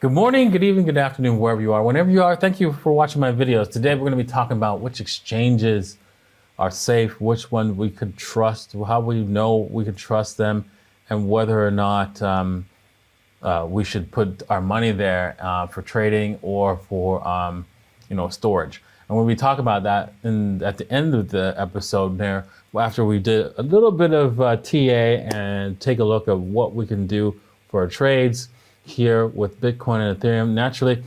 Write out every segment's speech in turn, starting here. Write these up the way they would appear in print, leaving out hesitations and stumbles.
Good morning, good evening, good afternoon, wherever you are. Whenever you are, thank you for watching my videos. Today we're going to be talking about which exchanges are safe, which one we could trust, how we know we could trust them, and whether or not we should put our money there for trading or for storage. And when we talk about that at the end of the episode there, after we did a little bit of TA and take a look at what we can do for our trades here with Bitcoin and Ethereum, naturally,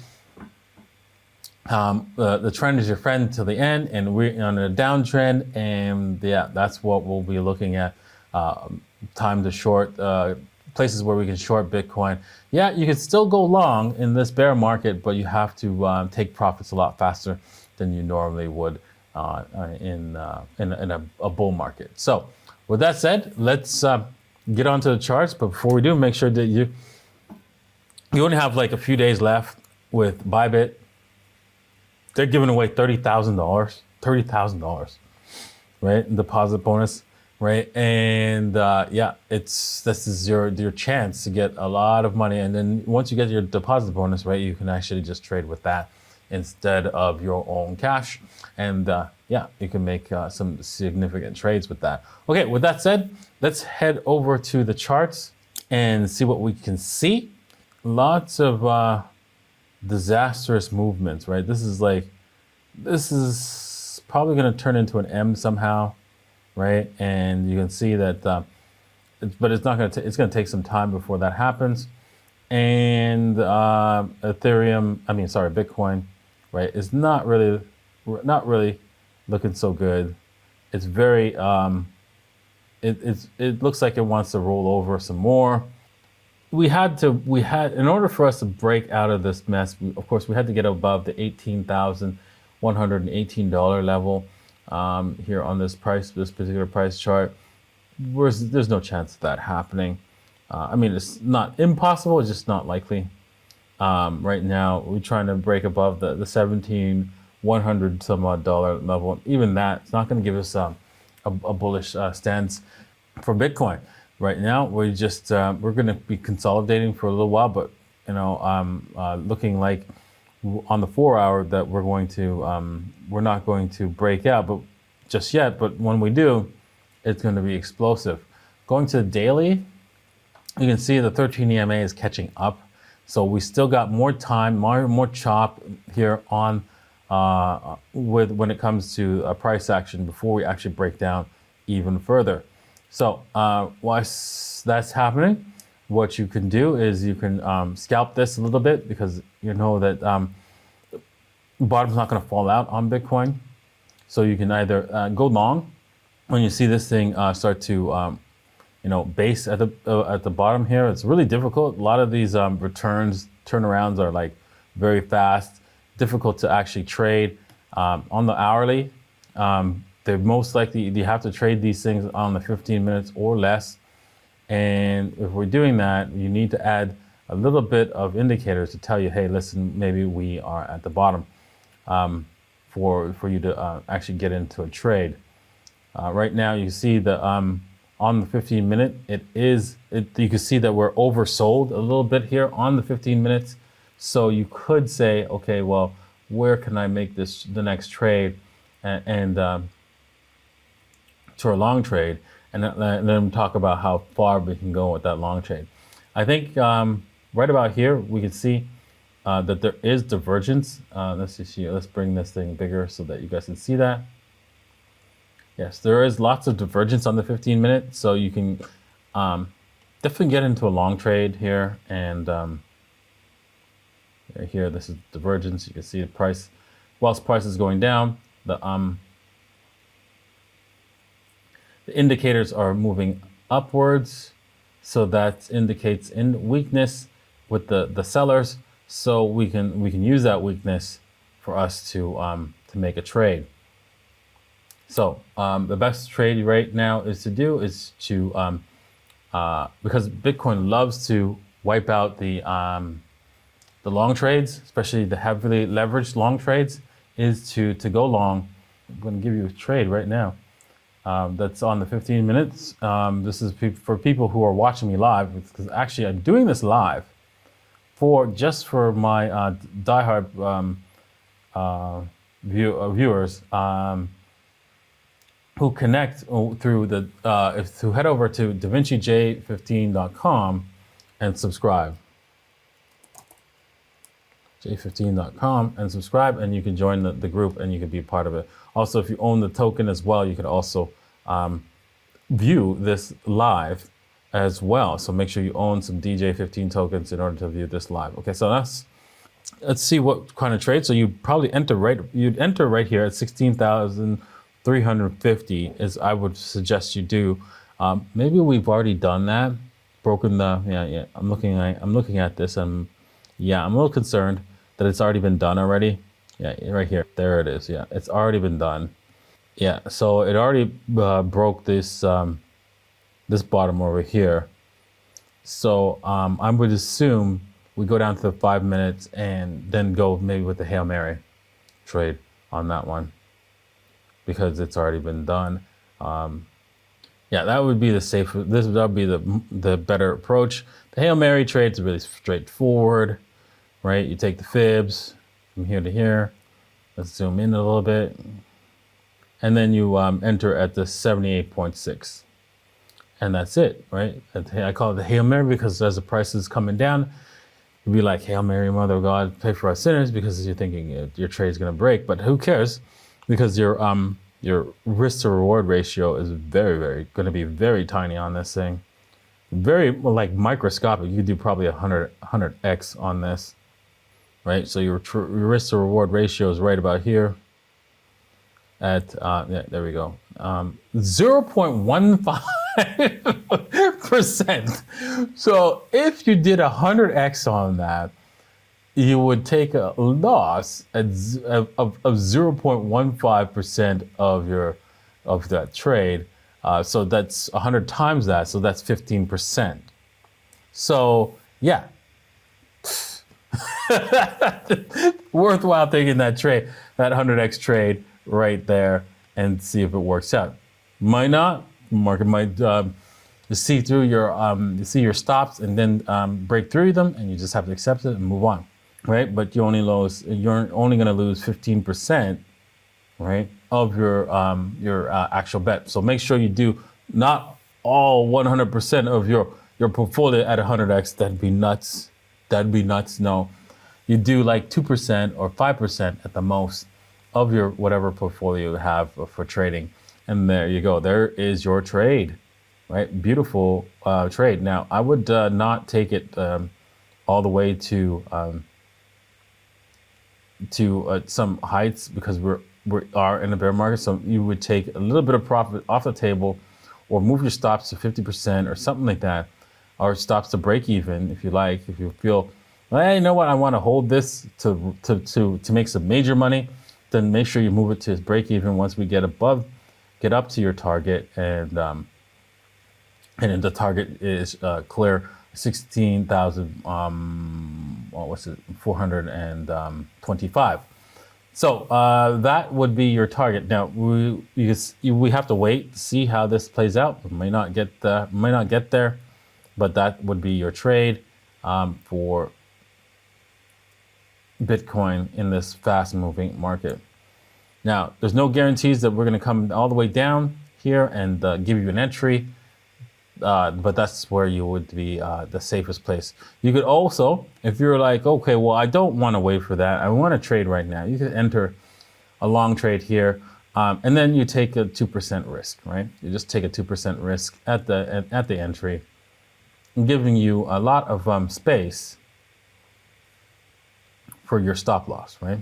the trend is your friend till the end, and we're on a downtrend, and yeah, that's what we'll be looking at. Time to short, places where we can short Bitcoin. Yeah, you can still go long in this bear market, but you have to take profits a lot faster than you normally would in a bull market. So with that said, let's get onto the charts. But before we do, make sure that you only have like a few days left with Bybit. They're giving away $30,000, right? Deposit bonus, right? And yeah, this is your chance to get a lot of money. And then once you get your deposit bonus, right, you can actually just trade with that instead of your own cash. And yeah, you can make some significant trades with that. Okay, with that said, let's head over to the charts and see what we can see. Lots of disastrous movements, right? This is probably going to turn into an M somehow, right? And you can see that, but it's not going to. It's going to take some time before that happens. And Bitcoin, right, is not really looking so good. It's very. It looks like it wants to roll over some more. In order for us to break out of this mess, of course, we had to get above the $18,118 level here on this particular price chart. There's no chance of that happening. I mean, it's not impossible, it's just not likely. Right now, we're trying to break above the $17,100 some odd dollar level. Even that, it's not going to give us a bullish stance for Bitcoin. Right now, we're going to be consolidating for a little while, but looking like on the 4 hour that we're not going to break out, but just yet. But when we do, it's going to be explosive. Going to the daily, you can see the 13 EMA is catching up, so we still got more time, more chop here on when it comes to price action before we actually break down even further. So while that's happening, what you can do is you can scalp this a little bit, because you know that the bottom's not going to fall out on Bitcoin. So you can either go long when you see this thing start to base at the bottom here. It's really difficult. A lot of these turnarounds are like very fast, difficult to actually trade on the hourly. They're most likely, you have to trade these things on the 15 minutes or less. And if we're doing that, you need to add a little bit of indicators to tell you, hey, listen, maybe we are at the bottom for you to actually get into a trade. Right now, you see that on the 15 minute, you can see that we're oversold a little bit here on the 15 minutes. So you could say, okay, well, where can I make the next trade and to a long trade, and then talk about how far we can go with that long trade. I think right about here we can see that there is divergence. Let's see. Let's bring this thing bigger so that you guys can see that. Yes, there is lots of divergence on the 15 minute, so you can definitely get into a long trade here. And right here, this is divergence. You can see the price, whilst price is going down, the indicators are moving upwards, so that indicates weakness with the sellers. So we can use that weakness for us to make a trade. So the best trade right now is to because Bitcoin loves to wipe out the long trades, especially the heavily leveraged long trades, is to go long. I'm going to give you a trade right now. That's on the 15 minutes. This is for people who are watching me live, because actually I'm doing this live just for my diehard viewers who connect through the who head over to davincij15.com and subscribe. j15.com and subscribe, and you can join the group and you can be a part of it. Also, if you own the token as well, you could also view this live as well. So make sure you own some DJ15 tokens in order to view this live. Okay, so let's see what kind of trade. So you'd probably enter right here at 16,350 is I would suggest you do. Maybe we've already done that, broken the, yeah. I'm looking at this and yeah, I'm a little concerned that it's already been done already. Yeah, right here, there it is. Yeah, it's already been done. Yeah, so it already broke this this bottom over here. So I would assume we go down to the 5 minutes and then go maybe with the Hail Mary trade on that one because it's already been done. Yeah, that would be the safer. That would be the better approach. The Hail Mary trade is really straightforward, right? You take the fibs from here to here. Let's zoom in a little bit. And then you enter at the 78.6. And that's it, right? I call it the Hail Mary because as the price is coming down, you'd be like, Hail Mary, Mother of God, pray for our sinners, because you're thinking your trade's gonna break. But who cares? Because your risk to reward ratio is gonna be very tiny on this thing. Very like microscopic. You could do probably 100x on this, right? So your risk to reward ratio is right about here at yeah, there we go, 0.15%. So if you did 100x on that, you would take a loss of 0.15% of that trade. So that's 100 times that, so that's 15%. So yeah, worthwhile taking that trade, that 100x trade right there, and see if it works out. Might not. Market might see through your stops and then break through them, and you just have to accept it and move on, right? But you're only going to lose 15%, right, of your actual bet. So make sure you do not all 100% of your portfolio at 100x. That'd be nuts. No, you do like 2% or 5% at the most of your whatever portfolio you have for trading, and there you go. There is your trade, right? Beautiful trade. Now I would not take it all the way to some heights because we are in a bear market. So you would take a little bit of profit off the table, or move your stops to 50% or something like that, or stops to break even if you like. If you feel, hey, you know what, I want to hold this to make some major money, then make sure you move it to break even once we get up to your target, and then the target is clear 16,000 425. So that would be your target. Now we have to wait to see how this plays out. We may not get there, but that would be your trade for Bitcoin in this fast-moving market. Now, there's no guarantees that we're going to come all the way down here and give you an entry, but that's where you would be the safest place. You could also, if you're like, okay, well, I don't want to wait for that, I want to trade right now, you could enter a long trade here, and then you take a 2% risk, right? You just take a 2% risk at the entry, giving you a lot of space for your stop loss, right?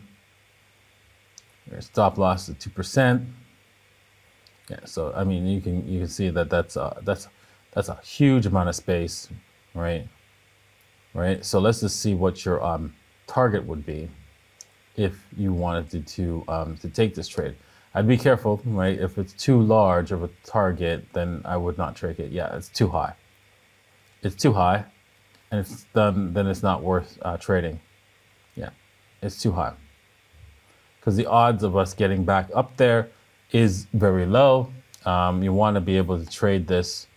Your stop loss is 2%. Yeah, so I mean, you can see that that's a huge amount of space, right? Right. So let's just see what your target would be if you wanted to take this trade. I'd be careful, right? If it's too large of a target, then I would not take it. Yeah, it's too high. It's too high, and then it's not worth trading. Yeah, it's too high. Because the odds of us getting back up there is very low. You want to be able to trade this,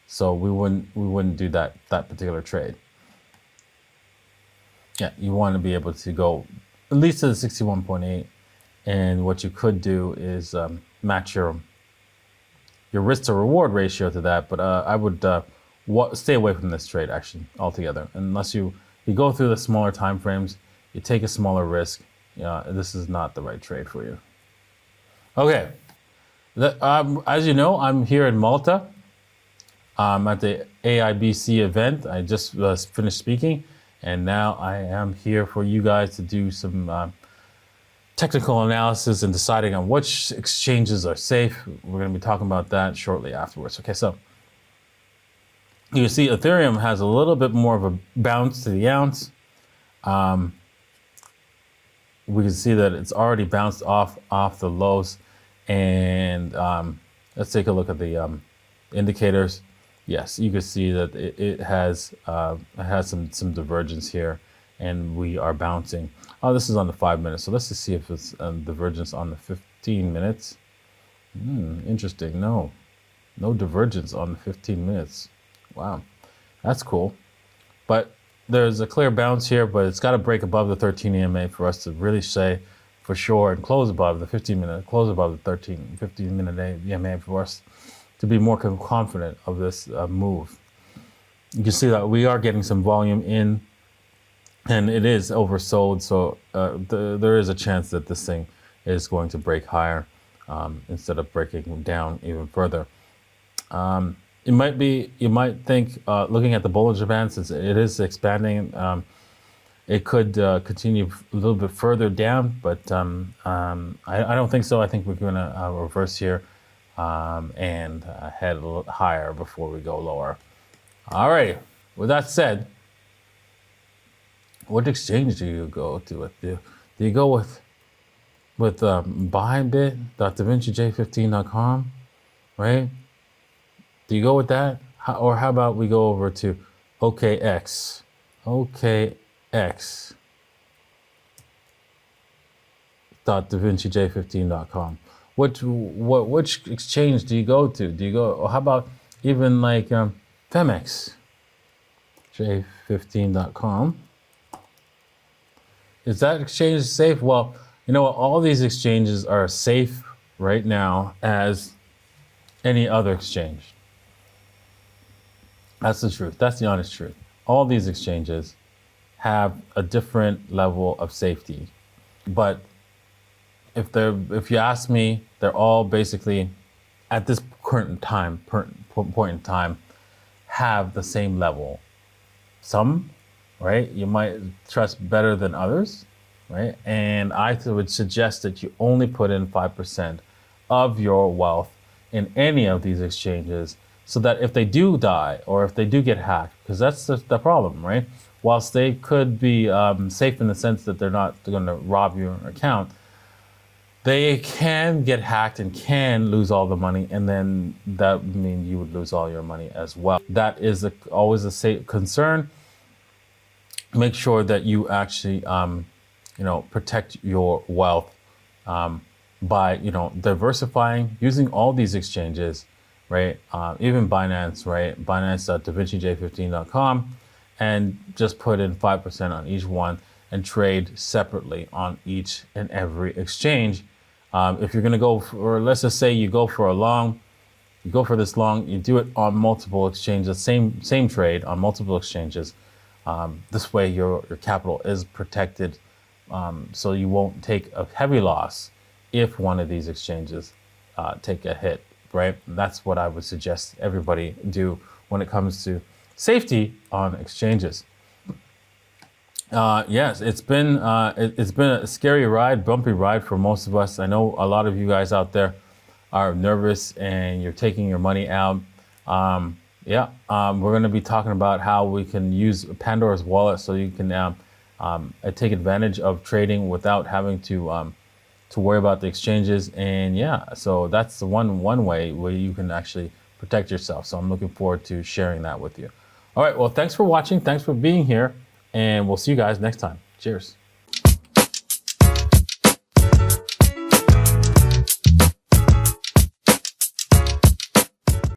so we wouldn't do that particular trade. Yeah, you want to be able to go at least to the 61.8. And what you could do is match your risk to reward ratio to that. But I would stay away from this trade actually altogether, unless you go through the smaller time frames, you take a smaller risk. This is not the right trade for you. Okay, as you know, I'm here in Malta. At the AIBC event. I just finished speaking, and now I am here for you guys to do some technical analysis and deciding on which exchanges are safe. We're going to be talking about that shortly afterwards. Okay, so you see Ethereum has a little bit more of a bounce to the ounce. We can see that it's already bounced off the lows, and let's take a look at the indicators. Yes, you can see that it has some divergence here, and we are bouncing. Oh, this is on the 5 minutes. So let's just see if it's divergence on the 15 minutes. Interesting. No divergence on the 15 minutes. Wow, that's cool. But there's a clear bounce here, but it's got to break above the 13 EMA for us to really say for sure and close above the 15 minute, close above the 15 minute EMA for us to be more confident of this move. You can see that we are getting some volume in, and it is oversold. So there is a chance that this thing is going to break higher instead of breaking down even further. You might think, looking at the Bollinger Band, since it is expanding, it could continue a little bit further down, but I don't think so. I think we're going to reverse here and head a little higher before we go lower. All right. With that said, what exchange do you go to? Do you go with bybit.davincij15.com, right? Do you go with that? Or how about we go over to OKX.davincij15.com? Which exchange do you go to? Do you go, or how about even like Femex, J15.com? Is that exchange safe? Well, you know what? All these exchanges are safe right now as any other exchange. That's the truth. That's the honest truth. All these exchanges have a different level of safety, but if you ask me, they're all basically at this point in time have the same level. Some, right, you might trust better than others, right? And I would suggest that you only put in 5% of your wealth in any of these exchanges, so that if they do die or if they do get hacked, because that's the problem, right? Whilst they could be safe in the sense that they're not going to rob your account, they can get hacked and can lose all the money, and then that would mean you would lose all your money as well. That is always a safe concern. Make sure that you actually, protect your wealth by, diversifying, using all these exchanges, right? Even Binance, right? Binance.davincij15.com, and just put in 5% on each one and trade separately on each and every exchange. If you're going to go for, let's just say you go for this long, you do it on multiple exchanges, same trade on multiple exchanges. This way your capital is protected, so you won't take a heavy loss if one of these exchanges take a hit, right? That's what I would suggest everybody do when it comes to safety on exchanges. Yes, it's been a scary ride, bumpy ride for most of us. I know a lot of you guys out there are nervous and you're taking your money out. We're going to be talking about how we can use Pandora's wallet so you can take advantage of trading without having to worry about the exchanges. And so that's the one way where you can actually protect yourself. So I'm looking forward to sharing that with you. All right, well, thanks for watching. Thanks for being here. And we'll see you guys next time. Cheers.